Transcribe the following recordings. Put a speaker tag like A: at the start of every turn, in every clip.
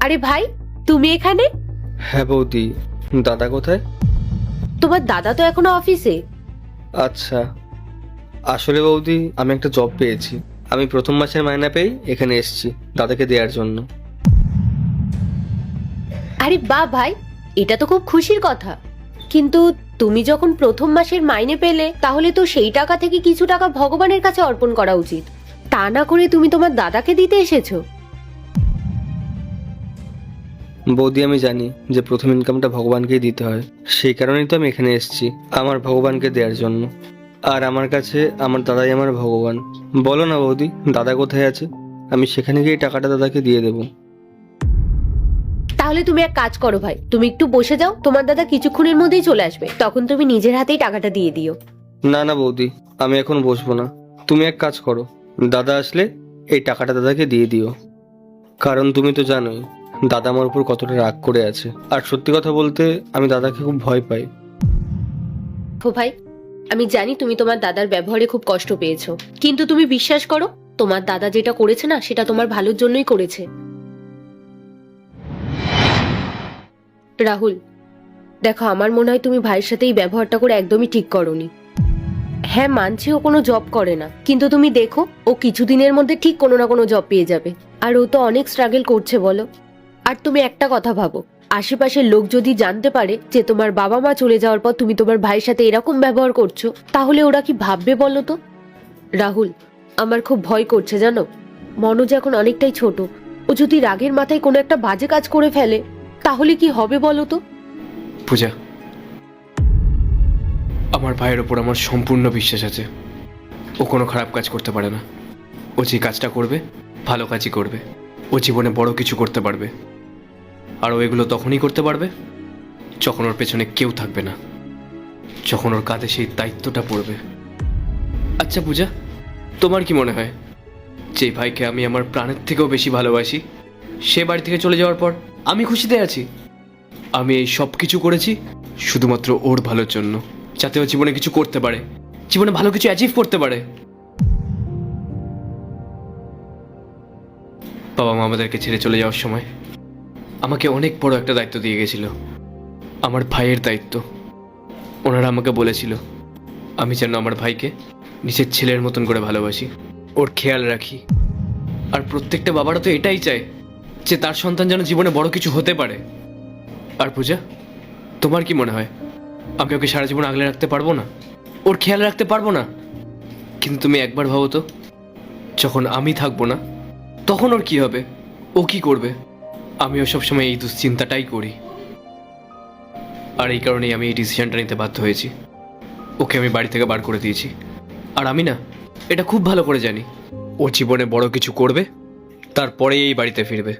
A: আরে ভাই, তুমি এখানে?
B: হ্যাঁ বৌদি, দাদা কোথায়?
A: তোমার দাদা তো এখনো অফিসে।
B: আচ্ছা, আসলে বৌদি আমি একটা জব পেয়েছি। আমি প্রথম মাসের মাইনা পেয়েই এখানে এসেছি দাদাকে দেওয়ার জন্য।
A: আরে বাহ ভাই, এটা তো খুব খুশির কথা। কিন্তু তুমি যখন প্রথম মাসের মাইনে পেলে, তাহলে তো সেই টাকা থেকে কিছু টাকা ভগবানের কাছে অর্পণ করা উচিত। তা না করে তুমি তোমার দাদাকে দিতে এসেছো।
B: বৌদি আমি জানি যে প্রথম ইনকামটা ভগবানকেই দিতে হয়, সেই কারণেই তো আমি এখানে এসেছি, আমার ভগবানকে দেওয়ার জন্য। আর আমার কাছে আমার দাদাই আমার ভগবান। বলো না বৌদি, দাদা কোথায় আছে? আমি সেখানে গিয়ে টাকাটা দাদাকে দিয়ে দেবো।
A: তাহলে তুমি এক কাজ করো ভাই, তুমি একটু বসে যাও, তোমার দাদা কিছুক্ষণের মধ্যেই চলে আসবে, তখন তুমি নিজের হাতেই টাকাটা দিয়ে দিও।
B: না না বৌদি, আমি এখন বসবো না। তুমি এক কাজ করো, দাদা আসলে এই টাকাটা দাদাকে দিয়ে দিও। কারণ তুমি তো জানোই দাদা আমার উপর কতটা রাগ করে আছে। আর সত্যি কথা বলতে আমি দাদাকে খুব ভয় পাই।
A: ও ভাই, আমি জানি তুমি তোমার দাদার ব্যবহারে খুব কষ্ট পেয়েছো, কিন্তু তুমি বিশ্বাস করো, তোমার দাদা যেটা করেছে না, সেটা তোমার ভালোর জন্যই করেছে। রাহুল, দেখো, আমার মনে হয় তুমি ভাইয়ের সাথে এই ব্যবহারটা করে একদমই ঠিক করোনি। হ্যাঁ মানছি ও কোনো জব করে না, কিন্তু তুমি দেখো, ও কিছুদিনের মধ্যে ঠিক কোনো না কোনো জব পেয়ে যাবে। আর ও তো অনেক স্ট্রাগল করছে বলো। আর তুমি একটা কথা ভাবো, আশেপাশের লোক যদি জানতে পারে যে তোমার বাবা মা চলে যাওয়ার পর তুমি তোমার ভাইয়ের সাথে এরকম ব্যবহার করছো, তাহলে ওরা কি ভাববে বলো তো। রাহুল, আমার খুব ভয় করছে জানো। মনোজ এখন অনেকটাই ছোট, ও যদি রাগের মাথায় কোনো একটা বাজে কাজ করে ফেলে, তাহলে কি হবে বলো তো।
C: পূজা, আমার ভাইয়ের ওপর আমার সম্পূর্ণ বিশ্বাস আছে। ও কোনো খারাপ কাজ করতে পারে না। ও যে কাজটা করবে ভালো কাজই করবে। ও জীবনে বড় কিছু করতে পারবে। আর ও এগুলো তখনই করতে পারবে যখন ওর পেছনে কেউ থাকবে না, যখন ওর কাঁধে সেই দায়িত্বটা পড়বে। আচ্ছা পূজা, তোমার কি মনে হয় যে ভাইকে আমি আমার প্রাণের থেকেও বেশি ভালোবাসি, সে বাড়ি থেকে চলে যাওয়ার পর আমি খুশিতে আছি? আমি এই সব কিছু করেছি শুধুমাত্র ওর ভালোর জন্য, যাতে ও জীবনে কিছু করতে পারে, জীবনে ভালো কিছু অ্যাচিভ করতে পারে। বাবা মা আমাদেরকে ছেড়ে চলে যাওয়ার সময় আমাকে অনেক বড় একটা দায়িত্ব দিয়ে গেছিল, আমার ভাইয়ের দায়িত্ব। ওনারা আমাকে বলেছিল আমি যেন আমার ভাইকে নিজের ছেলের মতন করে ভালোবাসি, ওর খেয়াল রাখি। আর প্রত্যেকটা বাবারা তো এটাই চায় যে তার সন্তান যেন জীবনে বড় কিছু হতে পারে। আর পূজা, তোমার কি মনে হয় আমি ওকে সারা জীবন আগলে রাখতে পারবো না, ওর খেয়াল রাখতে পারবো না? কিন্তু তুমি একবার ভাবো তো, যখন আমি থাকবো না তখন ওর কি হবে, ও কি করবে? আমিও সবসময় এই দুশ্চিন্তাটাই করি। আর এই কারণেই আমি এই ডিসিশনটা নিতে বাধ্য হয়েছি। ওকে আমি বাড়ি থেকে বার করে দিয়েছি। আর আমি না এটা খুব ভালো করে জানি, ও জীবনে বড় কিছু করবে, তারপরে এই বাড়িতে ফিরবে।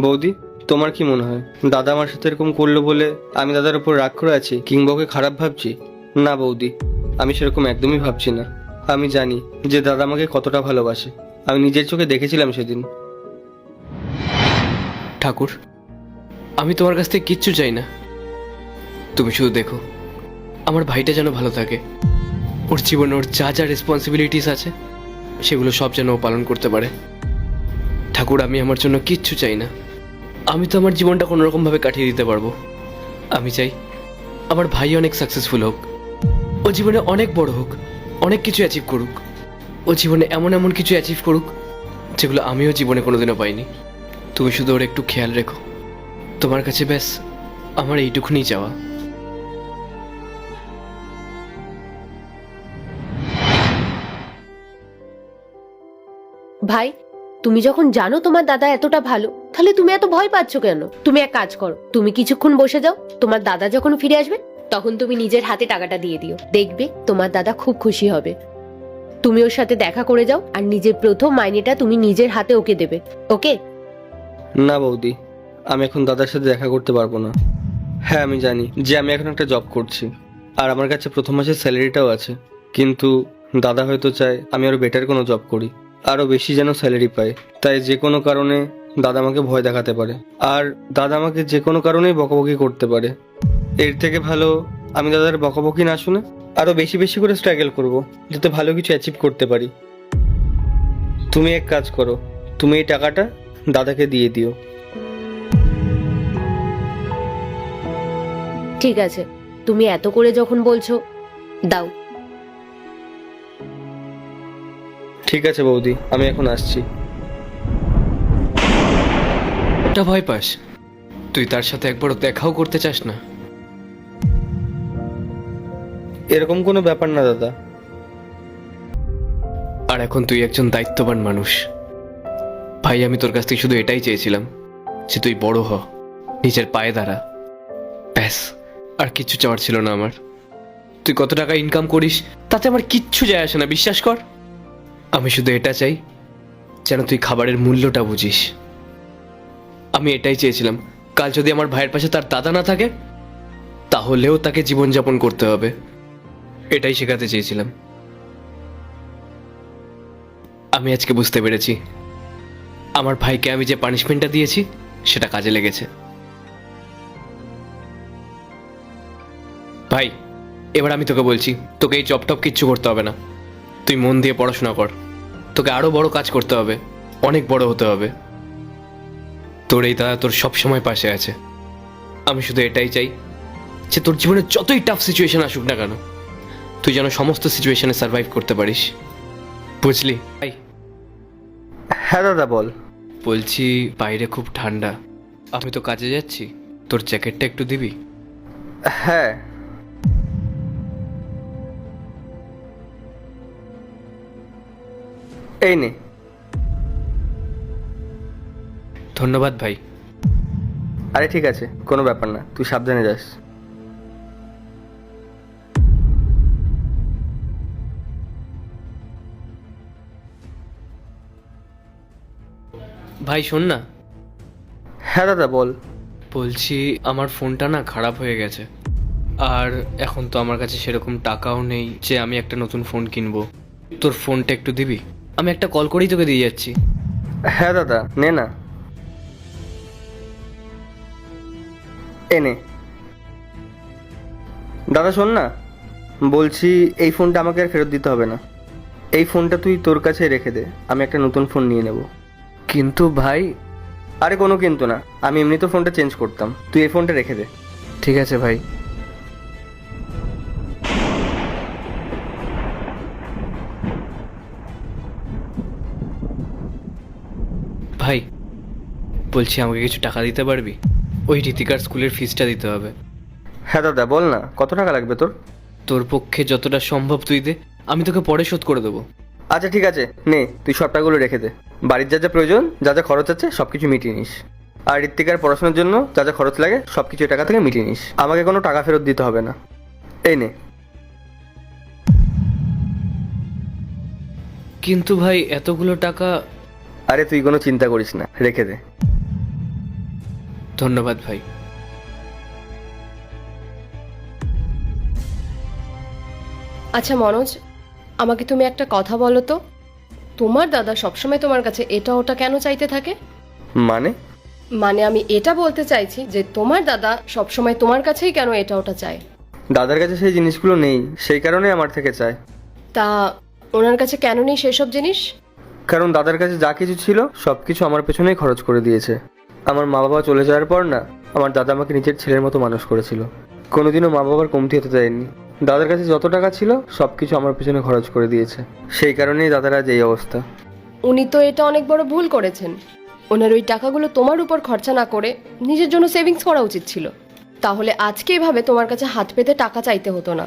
B: বৌদি, তোমার কি মনে হয় দাদা আমার সাথে এরকম করলো বলে আমি দাদার উপর রাগ করে আছি কিংবা ওকে খারাপ ভাবছি? না বৌদি, আমি সেরকম একদমই ভাবছি না। আমি জানি যে দাদা আমাকে কতটা ভালোবাসে, আমি নিজের চোখে দেখেছিলাম সেদিন।
C: ঠাকুর, আমি তোমার কাছ থেকে কিচ্ছু চাই না। তুমি শুধু দেখো আমার ভাইটা যেন ভালো থাকে, ওর জীবনে ওর যা যা রেসপন্সিবিলিটিস আছে সেগুলো সব যেন ও পালন করতে পারে। ঠাকুর, আমি আমার জন্য কিচ্ছু চাই না। আমি তো আমার জীবনটা কোনোরকমভাবে কাটিয়ে দিতে পারবো। আমি চাই আমার ভাই অনেক সাকসেসফুল হোক, ও জীবনে অনেক বড় হোক, অনেক কিছু অ্যাচিভ করুক। ও জীবনে এমন এমন কিছু অ্যাচিভ করুক যেগুলো আমিও জীবনে কোনোদিনও পাইনি। তুমি শুধু ওর একটু খেয়াল রেখো, তোমার কাছে ব্যাস আমার এইটুকুনি চাওয়া।
A: ভাই, তুমি যখন জানো তোমার দাদা এতটা ভালো, তাহলে তুমি এত ভয় পাচ্ছ কেন? তুমি এক কাজ করো, তুমি কিছুক্ষণ বসে যাও, তোমার দাদা যখন ফিরে আসবে তখন তুমি নিজের হাতে টাকাটা দিয়ে দিও, দেখবে তোমার দাদা খুব খুশি হবে। তুমি ওর সাথে দেখা করে যাও, আর নিজের প্রথম মাইনেটা তুমি নিজের হাতে ওকে দেবে, ওকে?
B: না বৌদি, আমি এখন দাদার সাথে দেখা করতে পারবো না। হ্যাঁ আমি জানি যে আমি এখন একটা জব করছি, আর আমার কাছে প্রথম মাসের স্যালারিটাও আছে, কিন্তু দাদা হয়তো চায় আমি আরও বেটার কোনো জব করি, আরও বেশি যেন স্যালারি পাই। তাই যে কোনো কারণে দাদা আমাকে ভয় দেখাতে পারে, আর দাদা আমাকে যে কোনো কারণেই বকাবকি করতে পারে। এর থেকে ভালো আমি দাদার বকাবকি না শুনে আরও বেশি বেশি করে স্ট্রাগল করব, যাতে ভালো কিছু অ্যাচিভ করতে পারি। তুমি এক কাজ করো, তুমি এই টাকাটা দাদাকে দিয়ে দিও।
A: ঠিক আছে, তুমি এত করে যখন বলছো, দাও।
B: ঠিক আছে বৌদি, আমি এখন আসছি।
C: এটা ভয় পাস? তুই তার সাথে একবারও দেখাও করতে চাস না?
B: এরকম কোনো ব্যাপার না দাদা।
C: আর এখন তুই একজন দায়িত্ববান মানুষ। ভাই, আমি তোর কাছ থেকে শুধু এটাই চেয়েছিলাম যে তুই বড় হ, নিজের পায়ে দাঁড়া, ব্যাস। আর কিচ্ছু চাওয়ার ছিল না আমার। তুই কত টাকা ইনকাম করিস তাতে আমার কিচ্ছু যায় আসে না, বিশ্বাস কর। আমি শুধু এটা চাই যেন তুই খাবারের মূল্যটা বুঝিস। আমি এটাই চেয়েছিলাম, কাল যদি আমার ভাইয়ের পাশে তার দাদা না থাকে তাহলেও তাকে জীবনযাপন করতে হবে, এটাই শেখাতে চেয়েছিলাম। আমি আজকে বুঝতে পেরেছি আমার ভাইকে আমি যে পানিশমেন্টটা দিয়েছি সেটা কাজে লেগেছে। ভাই, এবার আমি তোকে বলছি, তোকে এই জব টপ কিচ্ছু করতে হবে না। তুই মন দিয়ে পড়াশোনা কর। তোকে আরো বড় কাজ করতে হবে, অনেক বড় হতে হবে। তোর এই দাদা তোর সব সময় পাশে আছে। আমি শুধু এটাই চাই যে তোর জীবনে যতই টাফ সিচুয়েশন আসুক না কেন, তুই যেন সমস্ত সিচুয়েশনে সার্ভাইভ করতে পারিস, বুঝলি? ভাই,
B: হ্যাঁ দাদা বল।
C: বলছি বাইরে খুব ঠান্ডা, আমি তো কাজে যাচ্ছি, তোর জ্যাকেটটা একটু দিবি?
B: হ্যাঁ, এই নে।
C: ধন্যবাদ ভাই।
B: আরে ঠিক আছে, কোনো ব্যাপার না, তুই সাবধানে যাস।
C: ভাই শোন না,
B: হ্যাঁ দাদা বল।
C: বলছি আমার ফোনটা না খারাপ হয়ে গেছে, আর এখন তো আমার কাছে সেরকম টাকাও নেই যে আমি একটা নতুন ফোন কিনবো। তোর ফোনটা একটু দিবি? আমি একটা কল করেই তোকে দিয়ে যাচ্ছি।
B: হ্যাঁ দাদা, নে না, এনে। দাদা শোন না, বলছি এই ফোনটা আমাকে আর ফেরত দিতে হবে না। এই ফোনটা তুই তোর কাছে রেখে দে, আমি একটা নতুন ফোন নিয়ে নেব।
C: কিন্তু ভাই।
B: আরে কোনো কিন্তু না, আমি এমনি তো ফোনটা চেঞ্জ করতাম, তুই এই ফোনটা রেখে দে।
C: ঠিক আছে ভাই। ভাই, বলছি আমাকে কিছু টাকা দিতে পারবি? ওই রীতিকার স্কুলের ফিসটা দিতে হবে।
B: হ্যাঁ দাদা বল না, কত টাকা লাগবে তোর?
C: তোর পক্ষে যতটা সম্ভব তুই দে, আমি তোকে পরে শোধ করে দেবো।
B: আচ্ছা ঠিক আছে, নে তুই সব টাকাগুলো রেখে দে। বাড়ির যা যা প্রয়োজন, যা যা খরচ আছে সব কিছু মিটিয়ে নিস। আর ঋত্বিকার পড়াশোনার জন্য যা যা খরচ লাগে সব কিছু টাকা থেকে মিটিয়ে নিস। আমাকে কোনো টাকা ফেরত দিতে হবে না। এই নে।
C: কিন্তু ভাই এতগুলো টাকা।
B: আরে তুই কোনো চিন্তা করিস না, রেখে দে।
C: ধন্যবাদ ভাই।
A: আচ্ছা মনোজ, আমাকে তুমি একটা কথা বলো তো, তোমার দাদা সবসময় তোমার কাছে এটা ওটা কেন চাইতে থাকে?
B: মানে?
A: মানে আমি এটা বলতে চাইছি যে তোমার দাদা সবসময় তোমার কাছেই কেন এটা ওটা চায়?
B: দাদার কাছে সেই জিনিসগুলো নেই, সেই কারণে আমার থেকে চায়।
A: তা ওনার কাছে কেন নেই সেসব জিনিস?
B: কারণ দাদার কাছে যা কিছু ছিল সব কিছু আমার পেছনেই খরচ করে দিয়েছে। আমার মা বাবা চলে যাওয়ার পর না, আমার দাদা আমাকে নিজের ছেলের মতো মানুষ করেছিল, কোনোদিনও মা বাবার কমতি হতে দেয়নি। দাদার কাছে যত টাকা ছিল সব কিছু আমার পেছনে খরচ করে দিয়েছে, সেই কারণেই দাদার আজ এই অবস্থা।
A: উনি তো এটা অনেক বড় ভুল করেছেন। ওনার ওই টাকাগুলো তোমার উপর খরচা না করে নিজের জন্য সেভিংস করা উচিত ছিল, তাহলে আজকে এভাবে তোমার কাছে হাত পেতে টাকা চাইতে হতো না।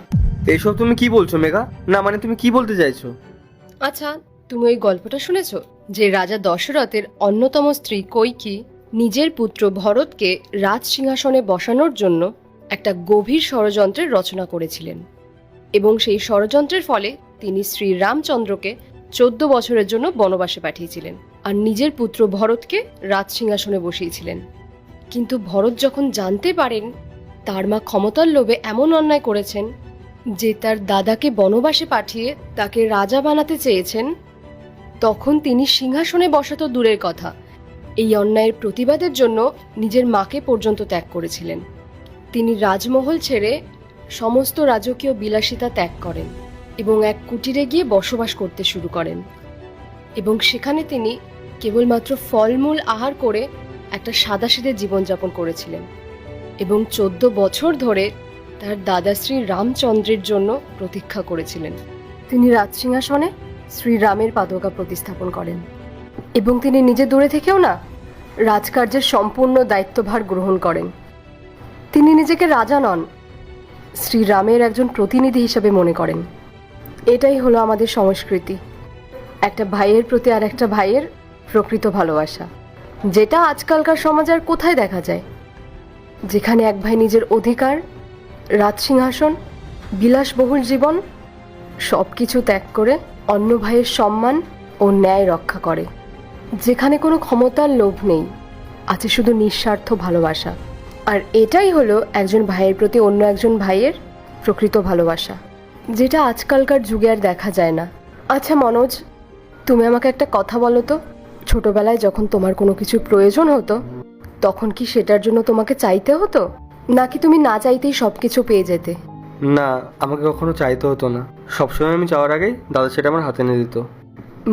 B: এইসব তুমি কি বলছো মেঘা? না মানে তুমি কি বলতে চাইছো?
A: আচ্ছা, তুমি ওই গল্পটা শুনেছো যে রাজা দশরথের অন্যতম স্ত্রী কৈকেয়ী নিজের পুত্র ভরতকে রাজ সিংহাসনে বসানোর জন্য একটা গভীর ষড়যন্ত্রের রচনা করেছিলেন, এবং সেই ষড়যন্ত্রের ফলে তিনি শ্রী রামচন্দ্রকে 14 বছরের জন্য বনবাসে পাঠিয়েছিলেন আর নিজের পুত্র ভরতকে রাজ সিংহাসনে বসিয়েছিলেন। কিন্তু ভরত যখন জানতে পারেন তার মা ক্ষমতার লোভে এমন অন্যায় করেছেন যে তার দাদাকে বনবাসে পাঠিয়ে তাকে রাজা বানাতে চেয়েছেন, তখন তিনি সিংহাসনে বসা তো দূরের কথা, এই অন্যায়ের প্রতিবাদের জন্য নিজের মাকে পর্যন্ত ত্যাগ করেছিলেন। তিনি রাজমহল ছেড়ে সমস্ত রাজকীয় বিলাসিতা ত্যাগ করেন এবং এক কুটিরে গিয়ে বসবাস করতে শুরু করেন, এবং সেখানে তিনি কেবলমাত্র ফলমূল আহার করে একটা সাদাসিধে জীবনযাপন করেছিলেন এবং 14 বছর ধরে তার দাদা শ্রী রামচন্দ্রের জন্য প্রতীক্ষা করেছিলেন। তিনি রাজসিংহাসনে শ্রীরামের পাদুকা প্রতিস্থাপন করেন এবং তিনি নিজে দূরে থেকেও না রাজকার্যের সম্পূর্ণ দায়িত্বভার গ্রহণ করেন। তিনি নিজেকে রাজা নন, শ্রীরামের একজন প্রতিনিধি হিসেবে মনে করেন। এটাই হলো আমাদের সংস্কৃতি, একটা ভাইয়ের প্রতি আর একটা ভাইয়ের প্রকৃত ভালোবাসা, যেটা আজকালকার সমাজে আর কোথায় দেখা যায়, যেখানে এক ভাই নিজের অধিকার, রাজসিংহাসন, বিলাসবহুল জীবন সব কিছু ত্যাগ করে অন্য ভাইয়ের সম্মান ও ন্যায় রক্ষা করে, যেখানে কোনো ক্ষমতার লোভ নেই, আছে শুধু নিঃস্বার্থ ভালোবাসা। আর এটাই হলো একজন ভাইয়ের প্রতি অন্য একজন ভাইয়ের প্রকৃত ভালোবাসা, যেটা আজকালকার যুগে আর দেখা যায় না। আচ্ছা মনোজ, তুমি আমাকে একটা কথা বলো তো, ছোটবেলায় যখন তোমার কোনো কিছু প্রয়োজন হতো তখন কি সেটার জন্য তোমাকে চাইতে হতো, নাকি তুমি না চাইতেই সব কিছু পেয়ে যেতে?
B: না, আমাকে কখনো চাইতে হতো না। সবসময় আমি চাওয়ার আগেই দাদা সেটা আমার হাতে এনে দিত।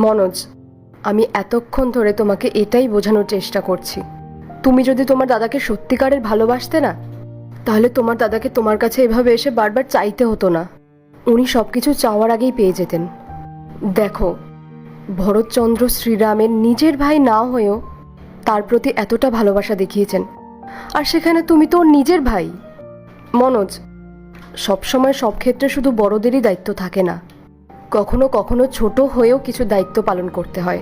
A: মনোজ, আমি এতক্ষণ ধরে তোমাকে এটাই বোঝানোর চেষ্টা করছি, তুমি যদি তোমার দাদাকে সত্যিকারের ভালোবাসতে না, তাহলে তোমার দাদাকে তোমার কাছে এভাবে এসে বারবার চাইতে হতো না। উনি সব কিছু চাওয়ার আগেই পেয়ে যেতেন। দেখো, ভরতচন্দ্র শ্রীরামের নিজের ভাই না হয়েও তার প্রতি এতটা ভালোবাসা দেখিয়েছেন, আর সেখানে তুমি তো ওর নিজের ভাই। মনোজ, সবসময় সব ক্ষেত্রে শুধু বড়দেরই দায়িত্ব থাকে না, কখনো কখনো ছোট হয়েও কিছু দায়িত্ব পালন করতে হয়।